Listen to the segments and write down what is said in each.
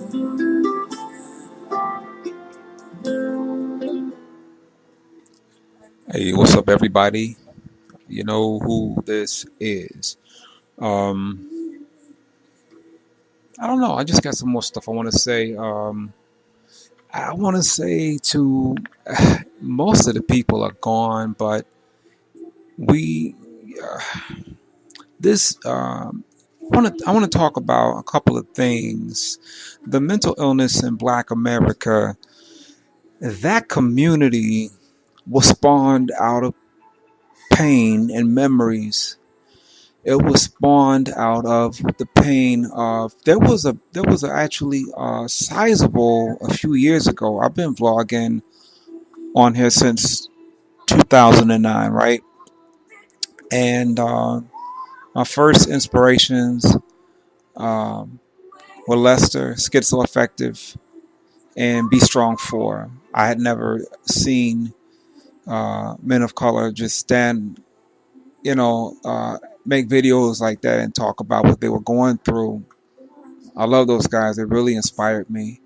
Hey, what's up, everybody? You know who this is. Um, I don't know. I just got some more stuff I want to say. I want to say to most of the people are gone, but we uh, this I want to talk about a couple of things. The mental illness in Black America. That community was spawned out of pain and memories. It was spawned out of the pain of there was actually sizable a few years ago. I've been vlogging on here since 2009, right? And my first inspirations um, were Lester, Schizoaffective, and Be Strong 4. I had never seen men of color just stand, you know, make videos like that and talk about what they were going through. I love those guys. They really inspired me.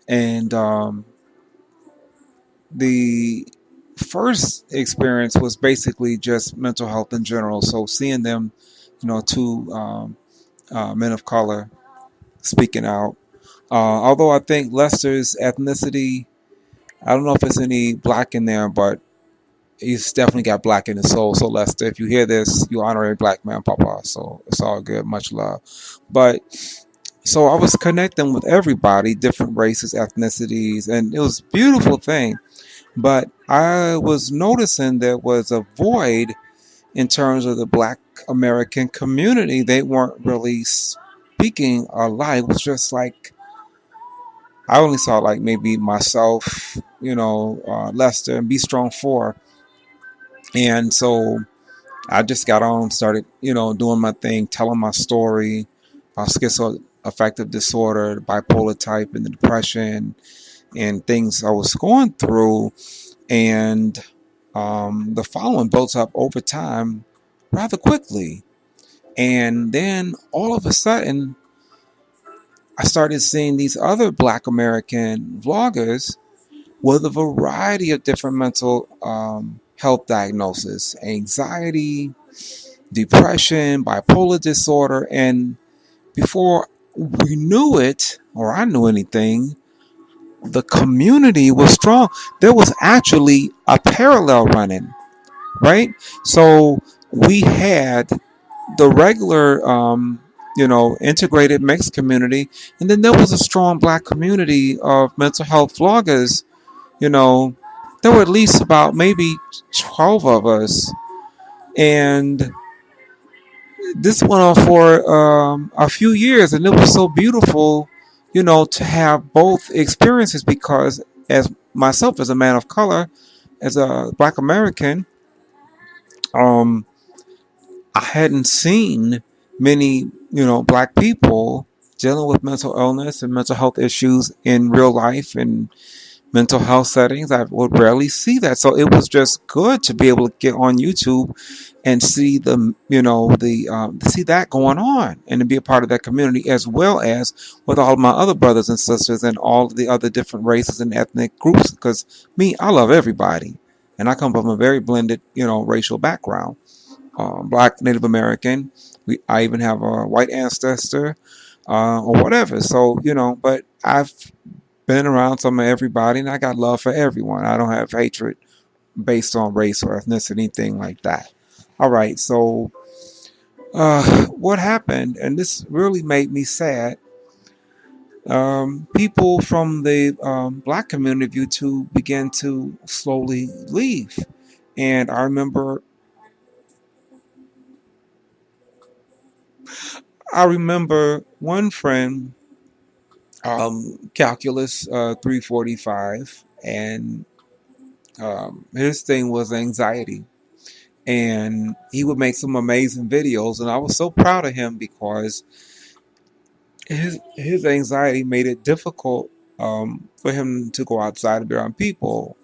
And the first experience was basically just mental health in general. So seeing them, two men of color speaking out. Although I think Lester's ethnicity, I don't know if there's any black in there, but he's definitely got black in his soul. So Lester, if you hear this, you honor a black man, Papa. So it's all good. Much love. But so I was connecting with everybody, different races, ethnicities, and it was a beautiful thing. But I was noticing there was a void in terms of the Black American community. They weren't really speaking a lot. It was just like I only saw like maybe myself, Lester and Be Strong 4. And so I just got on, started, doing my thing, telling my story, schizoaffective disorder, the bipolar type, and the depression, and things I was going through. And the following built up over time rather quickly. And then all of a sudden, I started seeing these other Black American vloggers with a variety of different mental health diagnoses, anxiety, depression, bipolar disorder. And before we knew it, or I knew anything, the community was strong. There was actually a parallel running, right? So we had the regular, integrated mixed community, and then there was a strong Black community of mental health vloggers. You know, there were at least about maybe 12 of us, and this went on for a few years, and it was so beautiful, to have both experiences because, as myself, as a man of color, as a Black American, um, I hadn't seen many, Black people dealing with mental illness and mental health issues in real life and mental health settings. I would rarely see that. So it was just good to be able to get on YouTube and see see that going on and to be a part of that community, as well as with all of my other brothers and sisters and all of the other different races and ethnic groups. Because I love everybody, and I come from a very blended, racial background. Black, Native American. I even have a white ancestor, or whatever. So but I've been around some of everybody, and I got love for everyone. I don't have hatred based on race or ethnicity, anything like that. All right, so what happened, and this really made me sad. People from the Black community of YouTube began to slowly leave, and I remember one friend, calculus 345, and his thing was anxiety, and he would make some amazing videos, and I was so proud of him because his anxiety made it difficult for him to go outside and be around people,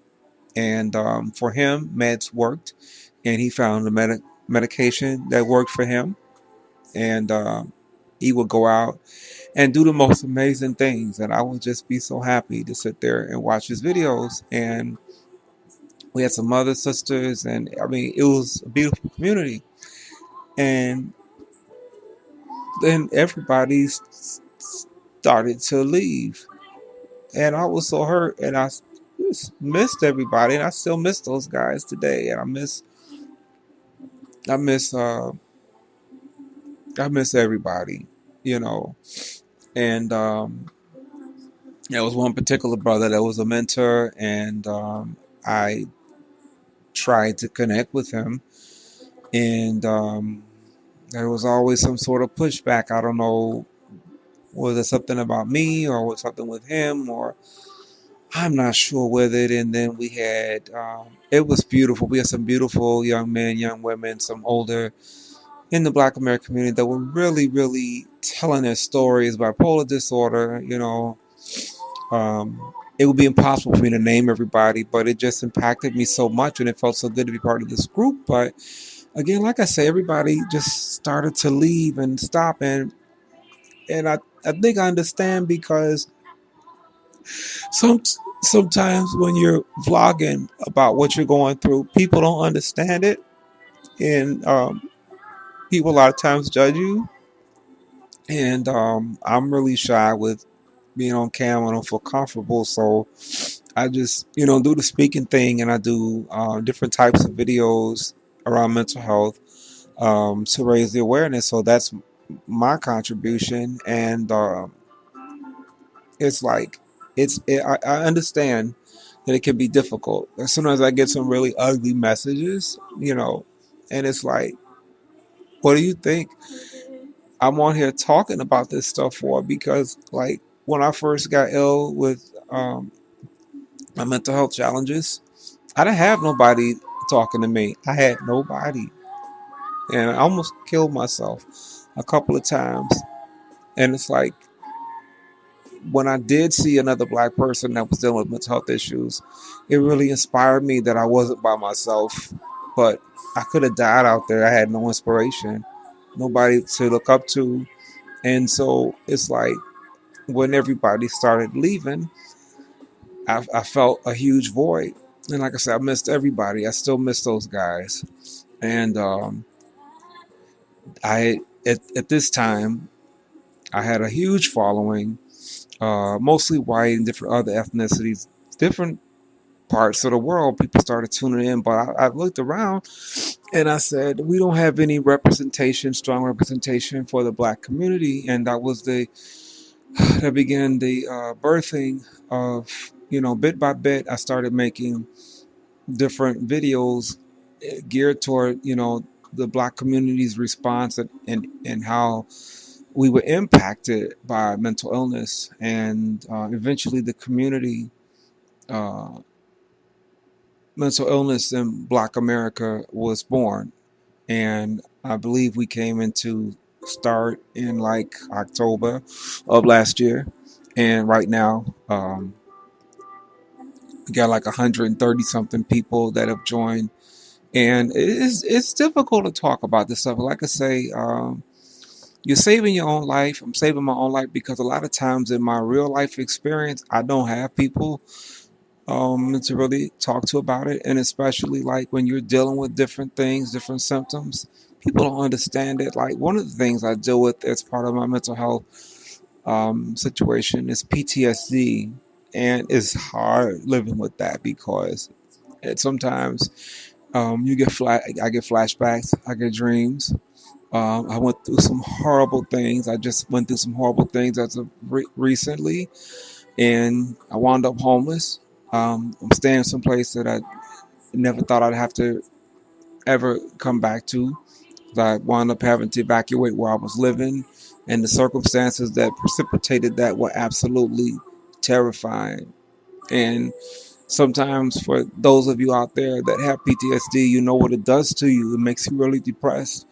and for him meds worked, and he found a medication that worked for him, and He would go out and do the most amazing things, and I would just be so happy to sit there and watch his videos. And we had some other sisters, and I mean, it was a beautiful community. And then everybody started to leave, and I was so hurt, and I just missed everybody, and I still miss those guys today, and I miss, I miss everybody, you know. And there was one particular brother that was a mentor, and I tried to connect with him, and there was always some sort of pushback. I don't know, was it something about me or was something with him, or I'm not sure with it. And then we had, it was beautiful. We had some beautiful young men, young women, some older in the Black American community that were really, really telling their stories, bipolar disorder. It would be impossible for me to name everybody, but it just impacted me so much, and it felt so good to be part of this group. But again, like I say, everybody just started to leave and stop, and I think I understand because some sometimes when you're vlogging about what you're going through, people don't understand it, and people a lot of times judge you. And I'm really shy with being on camera. I don't feel comfortable, so I just do the speaking thing, and I do different types of videos around mental health to raise the awareness. So that's my contribution, and it's like I understand that it can be difficult. And sometimes I get some really ugly messages, and it's like, what do you think I'm on here talking about this stuff for? Because like when I first got ill with my mental health challenges, I didn't have nobody talking to me. I had nobody, and I almost killed myself a couple of times. And it's like when I did see another black person that was dealing with mental health issues, it really inspired me that I wasn't by myself. But I could have died out there. I had no inspiration, nobody to look up to. And so it's like when everybody started leaving, I felt a huge void. And like I said, I missed everybody. I still miss those guys. And I at this time, I had a huge following, mostly white and different other ethnicities, different parts of the world. People started tuning in, but I looked around and I said, we don't have any representation, strong representation for the black community. And that was that began the birthing of, bit by bit, I started making different videos geared toward, the black community's response and how we were impacted by mental illness. And eventually the community, uh, mental illness in Black America was born. And I believe we came into start in like October of last year. And right now, we got like 130 something people that have joined. And it's difficult to talk about this stuff. Like I say, you're saving your own life. I'm saving my own life because a lot of times in my real life experience, I don't have people to really talk to about it. And especially like when you're dealing with different things, different symptoms, people don't understand it. Like one of the things I deal with as part of my mental health situation is PTSD. And it's hard living with that because sometimes you get I get flashbacks, I get dreams. I went through some horrible things. I just went through some horrible things as of recently, and I wound up homeless. I'm staying someplace that I never thought I'd have to ever come back to. I wound up having to evacuate where I was living, and the circumstances that precipitated that were absolutely terrifying. And sometimes for those of you out there that have PTSD, you know what it does to you. It makes you really depressed,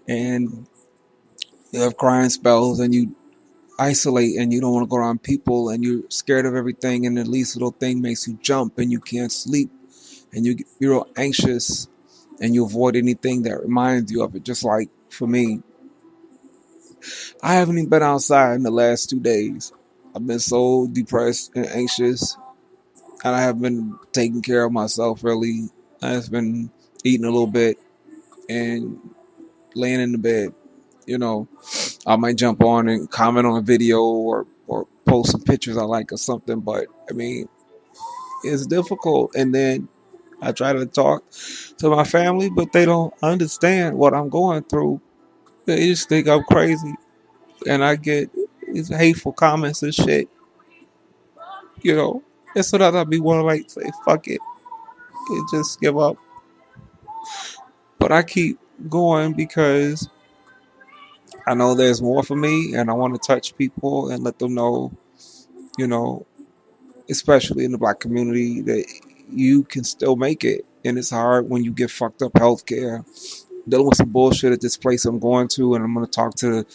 and you have crying spells, and you isolate, and you don't want to go around people, and you're scared of everything, and the least little thing makes you jump, and you can't sleep, and you're real anxious, and you avoid anything that reminds you of it. Just like for me, I haven't even been outside in the last 2 days. I've been so depressed and anxious, and I have been taking care of myself really. I've been eating a little bit and laying in the bed. You know, I might jump on and comment on a video or post some pictures I like or something, but I mean, it's difficult. And then I try to talk to my family, but they don't understand what I'm going through. They just think I'm crazy, and I get these hateful comments and shit. You know, and so that I'd be want to like say fuck it and just give up. But I keep going because I know there's more for me, and I want to touch people and let them know, you know, especially in the black community, that you can still make it. And it's hard when you get fucked up healthcare. Dealing with some bullshit at this place I'm going to, and I'm going to talk to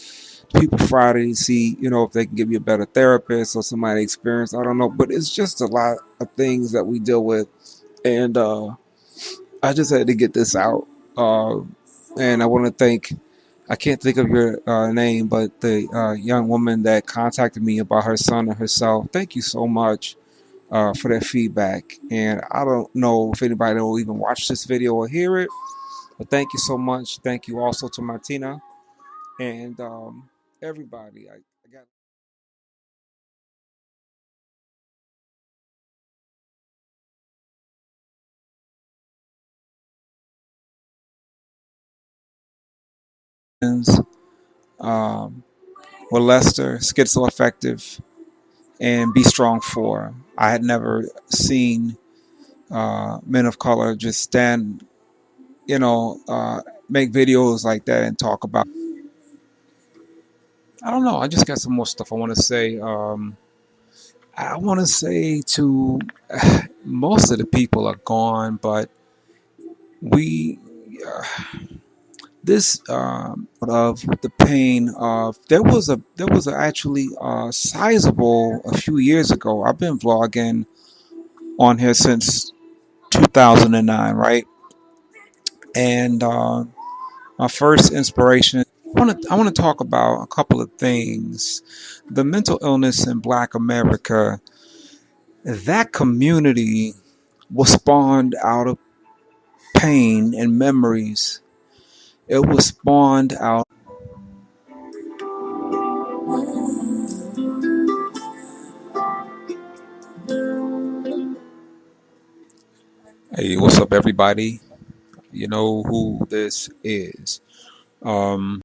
people Friday to see, if they can give you a better therapist or somebody experienced. I don't know, but it's just a lot of things that we deal with, and I just had to get this out. Uh, and I want to thank. I can't think of your name, but the young woman that contacted me about her son and herself. Thank you so much for that feedback. And I don't know if anybody will even watch this video or hear it, but thank you so much. Thank you also to Martina and everybody. I got um, with Lester, Schizoaffective, and Be Strong 4. I had never seen men of color just stand, make videos like that and talk about. I don't know. I just got some more stuff I want to say. I want to say to most of the people are gone, but we this of the pain of there was actually sizable a few years ago. I've been vlogging on here since 2009, right? And my first inspiration. I want to talk about a couple of things. The mental illness in Black America. That community was spawned out of pain and memories. It was spawned out. Hey, what's up, everybody? You know who this is. Um,